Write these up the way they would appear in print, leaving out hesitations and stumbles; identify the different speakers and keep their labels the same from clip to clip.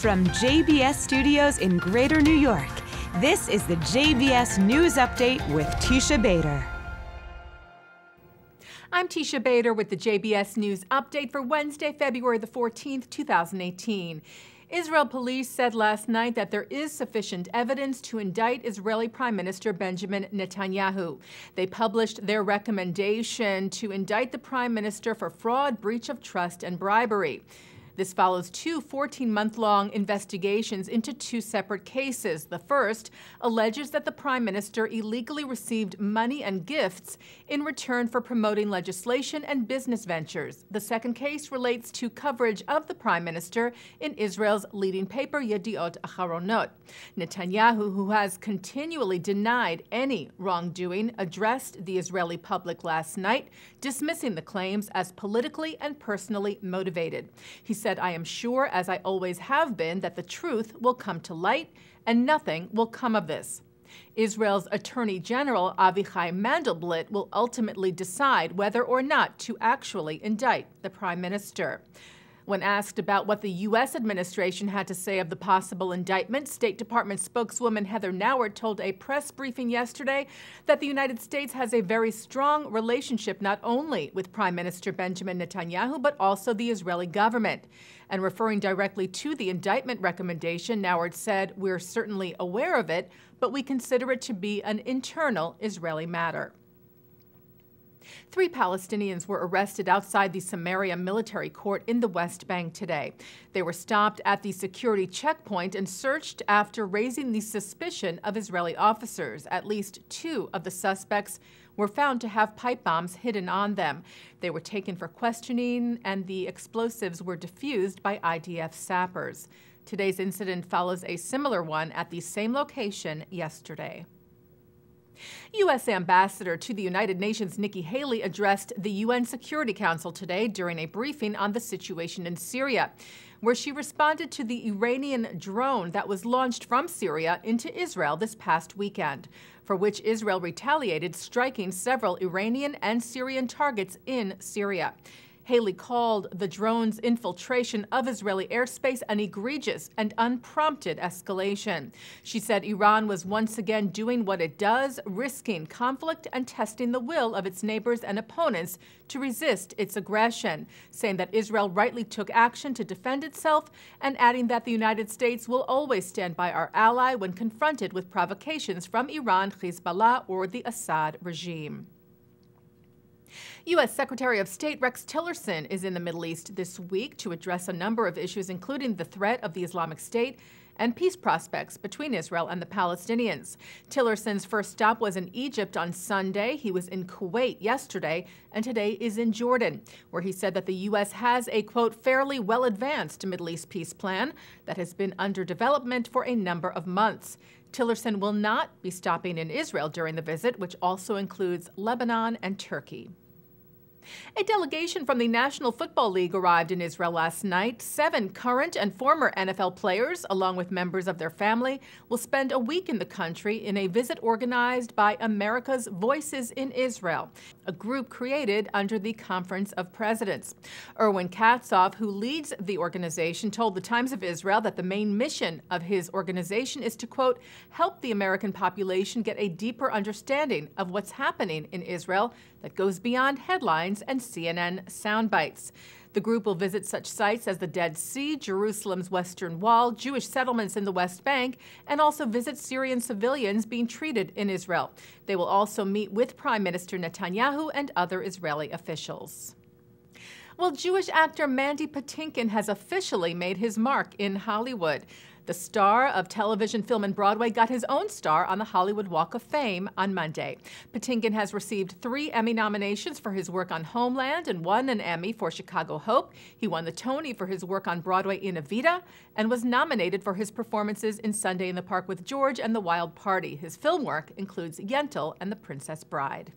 Speaker 1: From JBS Studios in Greater New York, this is the JBS News Update with Teisha Bader.
Speaker 2: I'm Teisha Bader with the JBS News Update for Wednesday, February the 14th, 2018. Israel police said last night that there is sufficient evidence to indict Israeli Prime Minister Benjamin Netanyahu. They published their recommendation to indict the Prime Minister for fraud, breach of trust, and bribery. This follows two 14-month-long investigations into two separate cases. The first alleges that the Prime Minister illegally received money and gifts in return for promoting legislation and business ventures. The second case relates to coverage of the Prime Minister in Israel's leading paper, Yediot Aharonot. Netanyahu, who has continually denied any wrongdoing, addressed the Israeli public last night, dismissing the claims as politically and personally motivated. He said, "I am sure, as I always have been, that the truth will come to light and nothing will come of this." Israel's Attorney General Avichai Mandelblit will ultimately decide whether or not to actually indict the Prime Minister. When asked about what the U.S. administration had to say of the possible indictment, State Department spokeswoman Heather Nauert told a press briefing yesterday that the United States has a very strong relationship not only with Prime Minister Benjamin Netanyahu, but also the Israeli government. And referring directly to the indictment recommendation, Nauert said, "We're certainly aware of it, but we consider it to be an internal Israeli matter." 3 Palestinians were arrested outside the Samaria military court in the West Bank today. They were stopped at the security checkpoint and searched after raising the suspicion of Israeli officers. At least 2 of the suspects were found to have pipe bombs hidden on them. They were taken for questioning, and the explosives were defused by IDF sappers. Today's incident follows a similar one at the same location yesterday. U.S. Ambassador to the United Nations Nikki Haley addressed the UN Security Council today during a briefing on the situation in Syria, where she responded to the Iranian drone that was launched from Syria into Israel this past weekend, for which Israel retaliated, striking several Iranian and Syrian targets in Syria. Haley called the drone's infiltration of Israeli airspace an egregious and unprompted escalation. She said Iran was once again doing what it does, risking conflict and testing the will of its neighbors and opponents to resist its aggression, saying that Israel rightly took action to defend itself, and adding that the United States will always stand by our ally when confronted with provocations from Iran, Hezbollah, or the Assad regime. U.S. Secretary of State Rex Tillerson is in the Middle East this week to address a number of issues, including the threat of the Islamic State and peace prospects between Israel and the Palestinians. Tillerson's first stop was in Egypt on Sunday. He was in Kuwait yesterday, and today is in Jordan, where he said that the U.S. has a, quote, fairly well-advanced Middle East peace plan that has been under development for a number of months. Tillerson will not be stopping in Israel during the visit, which also includes Lebanon and Turkey. A delegation from the National Football League arrived in Israel last night. 7 current and former NFL players, along with members of their family, will spend a week in the country in a visit organized by America's Voices in Israel, a group created under the Conference of Presidents. Erwin Katzoff, who leads the organization, told the Times of Israel that the main mission of his organization is to, quote, help the American population get a deeper understanding of what's happening in Israel that goes beyond headlines and CNN soundbites. The group will visit such sites as the Dead Sea, Jerusalem's Western Wall, Jewish settlements in the West Bank, and also visit Syrian civilians being treated in Israel. They will also meet with Prime Minister Netanyahu and other Israeli officials. Well, Jewish actor Mandy Patinkin has officially made his mark in Hollywood. The star of television, film, and Broadway got his own star on the Hollywood Walk of Fame on Monday. Patinkin has received 3 Emmy nominations for his work on Homeland and won an Emmy for Chicago Hope. He won the Tony for his work on Broadway in Evita and was nominated for his performances in Sunday in the Park with George and The Wild Party. His film work includes Yentl and The Princess Bride.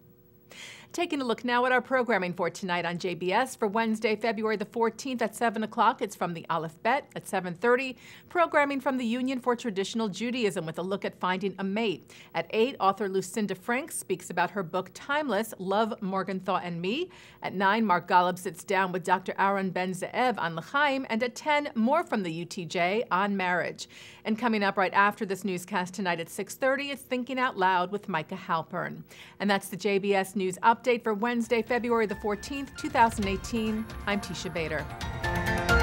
Speaker 2: Taking a look now at our programming for tonight on JBS for Wednesday, February the 14th at 7 o'clock. It's from the Aleph Bet at 7:30. Programming from the Union for Traditional Judaism with a look at finding a mate. At 8, author Lucinda Frank speaks about her book Timeless, Love, Morgenthau and Me. At 9, Mark Golub sits down with Dr. Aaron Ben-Zeev on L'chaim. And at 10, more from the UTJ on marriage. And coming up right after this newscast tonight at 6:30, it's Thinking Out Loud with Micah Halpern. And that's the JBS News Update for Wednesday, February the 14th, 2018. I'm Teisha Bader.